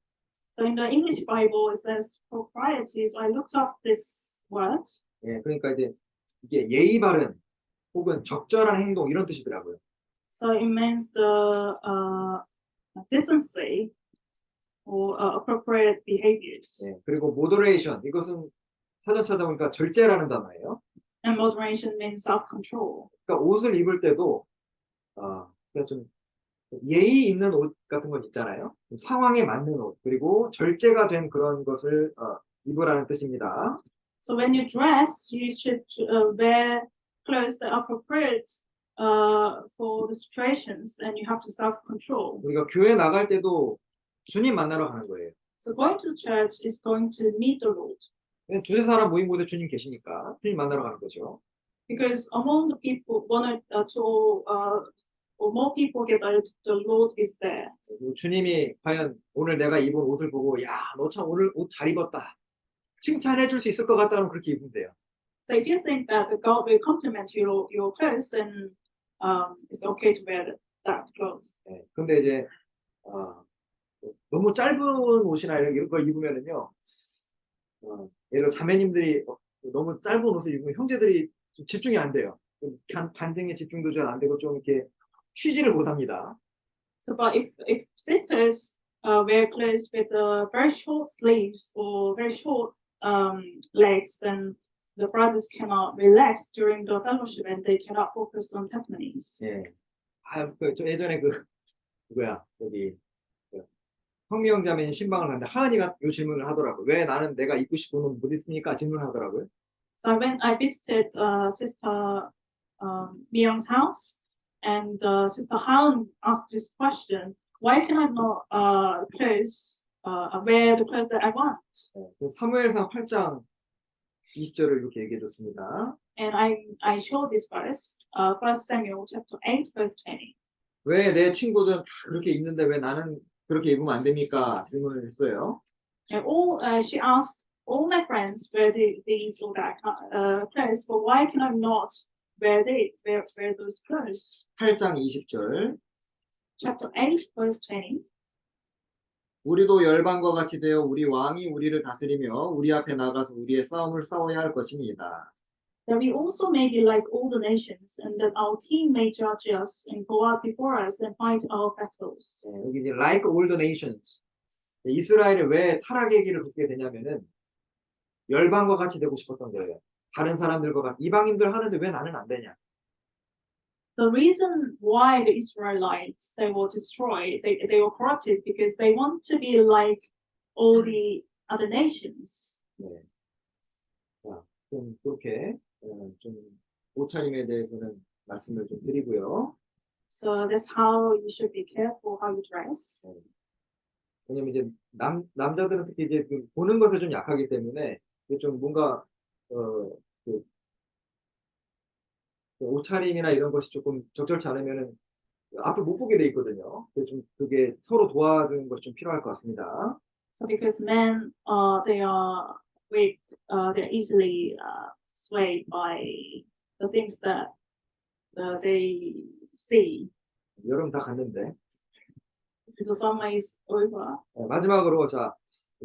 So in the English Bible, it says propriety. So I looked up this word. 예, 그러니까 이제 이게 예의 바른 혹은 적절한 행동 이런 뜻이더라고요. So it means the decency or appropriate behaviors. 예, 그리고 moderation 이것은 사전 찾아보니까 절제라는 단어예요. And moderation means self-control. 그러니까 옷을 입을 때도 그러니까 좀 예의 있는 옷 같은 건 있잖아요. 상황에 맞는 옷 그리고 절제가 된 그런 것을 입으라는 뜻입니다. So when you dress, you should wear clothes that are appropriate for the situations, and you have to self-control. 우리가 교회 나갈 때도 주님 만나러 가는 거예요. So going to church is going to meet the Lord. 두세 사람 모인 곳에 주님 계시니까 주님 만나러 가는 거죠. Because among the people, or more people gathered, the Lord is there. 주님이 과연 오늘 내가 입은 옷을 보고 야, 너 참 오늘 옷 잘 입었다. 칭찬해 줄 수 있을 것 같다면 그렇게 입으면 돼요. So if you think that God will compliment your clothes, then it's okay to wear that clothes. 네, 근데 이제 너무 짧은 옷이나 이런 걸 입으면은요, 예를 들어 자매님들이 너무 짧은 옷을 입으면 형제들이 좀 집중이 안 돼요. 간증에 집중도 잘 안 되고 좀 이렇게 쉬지를 못합니다. So, but if sisters wear clothes with very short sleeves or very short legs, then the brothers cannot relax during the fellowship and they cannot focus on testimonies. 예. 저 예전에 누구야 여기 성미영 자매님 신방을 갔는데 하은이가 이 질문을 하더라고요. 왜 나는 내가 입고 싶은 옷 못 입습니까? 질문을 하더라고요. So when I visited Sister Myung's house, and Sister Han asked this question, why can I not wear the clothes that I want? 네, 사무엘상 8장 20절을 이렇게 얘기해 줬습니다. And I showed this verse, 1 Samuel chapter 8, verse 20. 왜 내 친구들은 다 그렇게 입는데 왜 나는 그렇게 입으면 안 됩니까? 질문을 했어요. And she asked all my friends wear these or that clothes, but why can I not wear those clothes? 8장 20절. Chapter 8, verse 20. 우리도 열방과 같이 되어 우리 왕이 우리를 다스리며 우리 앞에 나가서 우리의 싸움을 싸워야 할 것입니다. That we also may be like all the nations, and that our king may judge us and go out before us and fight our battles. 네, 여기 이제 like all the nations. 이스라엘이 왜 타락의 길을 걷게 되냐면은 열방과 같이 되고 싶었던 거예요. 다른 사람들과 같이 이방인들 하는데 왜 나는 안 되냐? The reason why the Israelites they were destroyed, they were corrupted because they want to be like all the other nations. 네. 자, 좀 그렇게 좀 옷차림에 대해서는 말씀을 좀 드리고요. So that's how you should be careful how you dress. 왜냐면 이제 남자들은 특히 이제 그 보는 것에 좀 약하기 때문에 좀 뭔가 그 옷차림이나 이런 것이 조금 적절치 않으면은 앞을 못 보게 돼 있거든요. 그래서 좀 그게 서로 도와주는 것이 좀 필요할 것 같습니다. So because men, they are weak, they're easily swayed by the things that they see. 여름 다 갔는데. So the summer is over. 마지막으로 자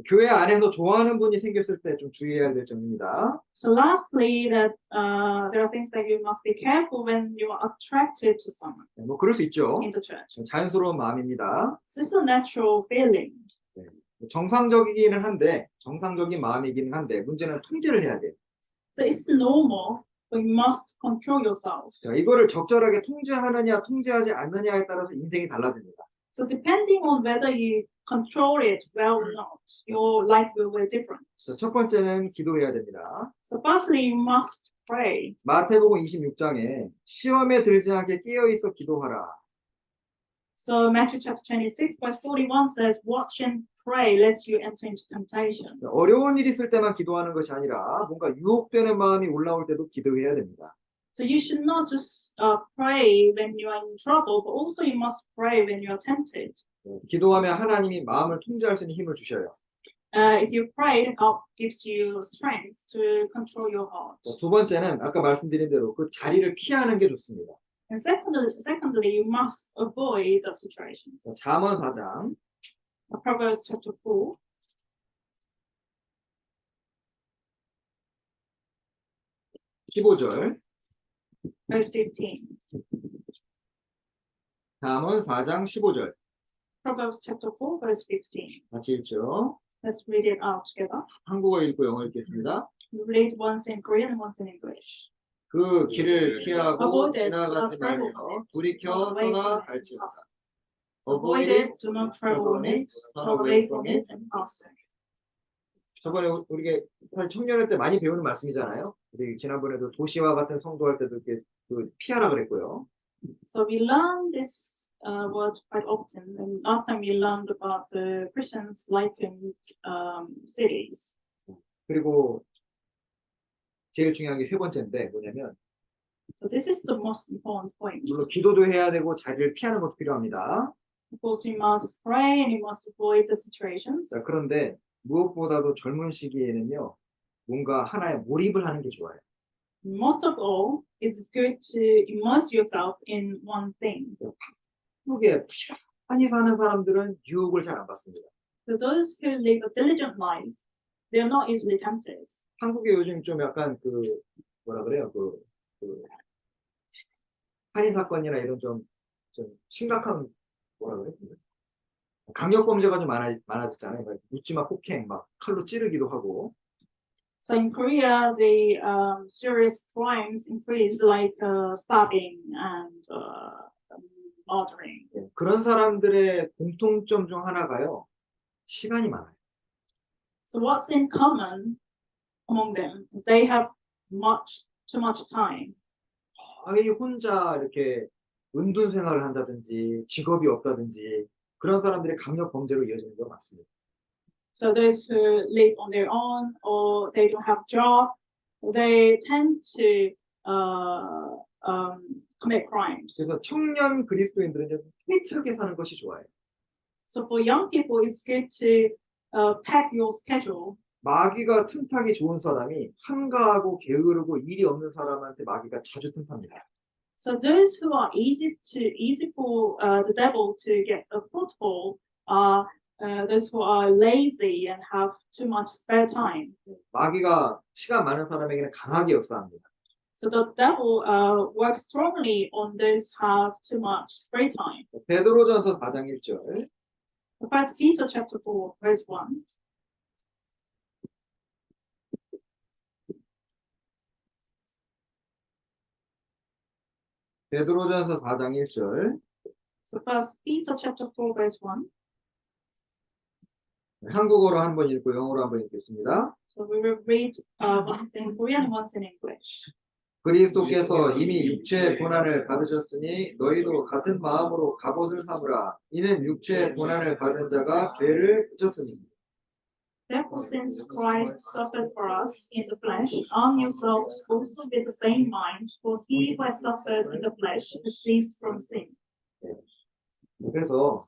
교회 안에서 좋아하는 분이 생겼을 때 좀 주의해야 될 점입니다. So lastly, that there are things that you must be careful when you are attracted to someone 뭐 그럴 수 있죠. in the church. 자연스러운 마음입니다. This is a natural feeling. 정상적이기는 한데 정상적인 마음이기는 한데 문제는 통제를 해야 돼요. So it's normal, but you must control yourself. 자, 이거를 적절하게 통제하느냐 통제하지 않느냐에 따라서 인생이 달라집니다. So depending on whether you control it well or not, your life will be different. 자, 첫 번째는 기도해야 됩니다. So firstly, you must pray. 마태복음 26장에 시험에 들지 않게 깨어 있어 기도하라. So Matthew chapter 26, verse 41 says, watch and pray lest you enter into temptation. 어려운 일 있을 때만 기도하는 것이 아니라 뭔가 유혹되는 마음이 올라올 때도 기도해야 됩니다. So you should not just pray when you are in trouble, but also you must pray when you are tempted. 기도하면 하나님이 마음을 통제할 수 있는 힘을 주셔요. If you pray, God gives you strength to control your heart. 두 번째는 아까 말씀드린 대로 그 자리를 피하는 게 좋습니다. And secondly, you must avoid the situations. 자, 잠언 4장 Proverbs chapter 4, 15절. verse 15. 잠언 4장 15절. Proverbs chapter 4, verse 15. 같이 읽죠. Let's read it out together. 한국어 읽고 영어 읽겠습니다. We read once in Korean and once in English. 그 길을 피하고 Avoid it, 지나가지 do not travel 말며 on it, 돌이켜 turn away 떠나 from it, 갈지어다. and pass. Avoid it, do not travel on it, turn away from it, and pass. 저번에 우리가 사실 청년회 때 많이 배우는 말씀이잖아요. 우리 지난번에도 도시와 같은 성도할 때도 이렇게 그 피하라 그랬고요. So we learn this word quite often. And last time we learned about the Christians life in cities. 그리고 제일 중요한 게 세 번째인데 뭐냐면 So this is the most important point. 물론 기도도 해야 되고 자리를 피하는 것도 필요합니다. Of course, you must pray and you must avoid the situations. 자, 그런데 무엇보다도 젊은 시기에는요 뭔가 하나에 몰입을 하는 게 좋아요. Most of all, it's good to immerse yourself in one thing. 한국에 부지런히 사는 사람들은 유혹을 잘 안 받습니다. So those who live a diligent life, they are not easily tempted. 한국에 요즘 좀 약간 그 뭐라 그래요 그 살인 사건이나 이런 좀 심각한 뭐라 그래 강력 범죄가 좀 많아졌잖아요. 막 묻지마 폭행 막 칼로 찌르기도 하고. So in Korea, the serious crimes increased, like stabbing and murdering. 예, 그런 사람들의 공통점 중 하나가요 시간이 많아요. So what's in common among them? They have too much time. 거의 혼자 이렇게 은둔 생활을 한다든지 직업이 없다든지 그런 사람들이 강력 범죄로 이어지는 거 맞습니다. So those who live on their own or they don't have job, they tend to commit crimes. 그래서 청년 그리스도인들은 좀 타이트하게 사는 것이 좋아요. So for young people, it's good to pack your schedule. 마귀가 틈타기 좋은 사람이 한가하고 게으르고 일이 없는 사람한테 마귀가 자주 틈탑니다. So those who are easy for the devil to get a foothold are those who are lazy and have too much spare time. 마귀가 시간 많은 사람에게는 강하게 역사합니다. So the devil works strongly on those who have too much free time. 베드로전서 4장 1절. First Peter chapter 4, verse 1. 베드로전서 4장 1절. So First Peter chapter 4, verse 1. 한국어로 한번 읽고 영어로 한번 읽겠습니다. So we will read once in Korean and once in English. 그리스도께서 이미 육체의 고난을 받으셨으니 너희도 같은 마음으로 갑옷을 삼으라. 이는 육체의 고난을 받은 자가 죄를 붙였으니. Therefore, since Christ suffered for us in the flesh, arm yourselves also with the same mind, for he who has suffered in the flesh has ceased from sin. 그래서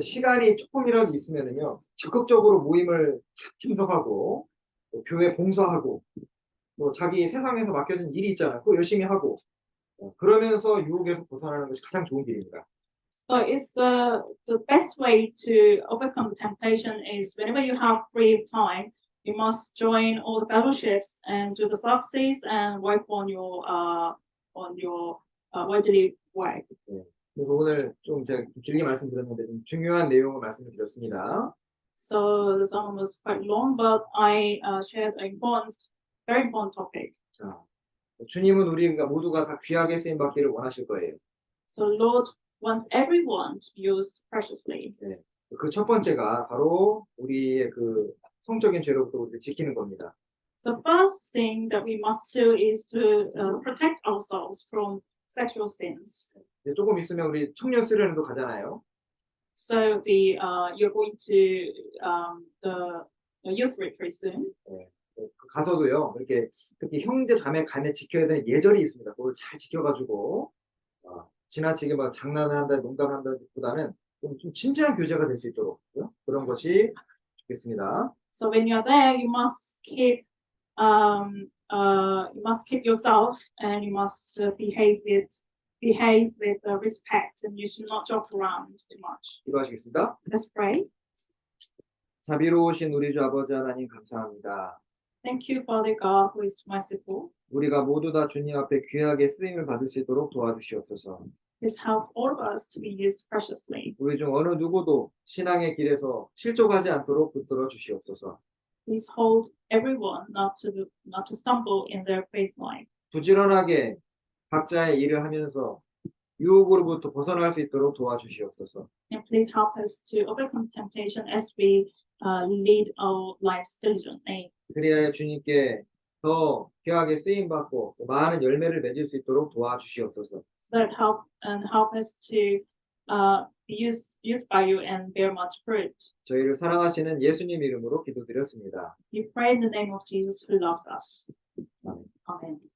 시간이 조금이라도 있으면은요 적극적으로 모임을 참석하고 또 교회 봉사하고 또 자기 세상에서 맡겨진 일이 있잖아요. 그거 열심히 하고 그러면서 유혹에서 벗어나는 것이 가장 좋은 길입니다. So it's the best way to overcome the temptation is whenever you have free time, you must join all the fellowships and do the services and work on your worldly work. 그래서 오늘 좀 제가 길게 말씀드렸는데 좀 중요한 내용을 말씀을 드렸습니다. So the sermon was quite long, but I shared an very important topic. 자, 주님은 우리가 모두가 다 귀하게 쓰임 받기를 원하실 거예요. So Lord wants everyone to be used preciously. 네. 그 첫 번째가 바로 우리의 그 성적인 죄로부터 우리를 지키는 겁니다. The first thing that we must do is to protect ourselves from sexual sins. 이제 조금 있으면 우리 청년 수련회도 가잖아요. So you're going to the youth retreat soon. 네. 가서도요 이렇게 특히 형제 자매 간에 지켜야 되는 예절이 있습니다. 그걸 잘 지켜가지고 지나치게 막 장난을 한다, 농담을 한다보다는 좀 진지한 교제가 될 수 있도록 그런 것이 좋겠습니다. So when you're there, you must keep you must keep yourself and you must behave with respect and you should not joke around too much. 기도하시겠습니다. Let's pray. 자비로우신 우리 주 아버지 하나님 감사합니다. Thank you, Father God, who is merciful. 우리가 모두 다 주님 앞에 귀하게 쓰임을 받을 수 있도록 도와주시옵소서. Please help all of us to be used preciously. 우리 중 어느 누구도 신앙의 길에서 실족하지 않도록 붙들어 주시옵소서. Please hold everyone not to stumble in their faith life. 부지런하게 각자의 일을 하면서 유혹으로부터 벗어날 수 있도록 도와주시옵소서. And please help us to overcome temptation as we lead our lives diligently. 그리하여 주님께 더 귀하게 쓰임 받고 많은 열매를 맺을 수 있도록 도와주시옵소서. So that help us to be used by you and bear much fruit. 저희를 사랑하시는 예수님 이름으로 기도드렸습니다. We pray in the name of Jesus who loves us. 아멘. Amen.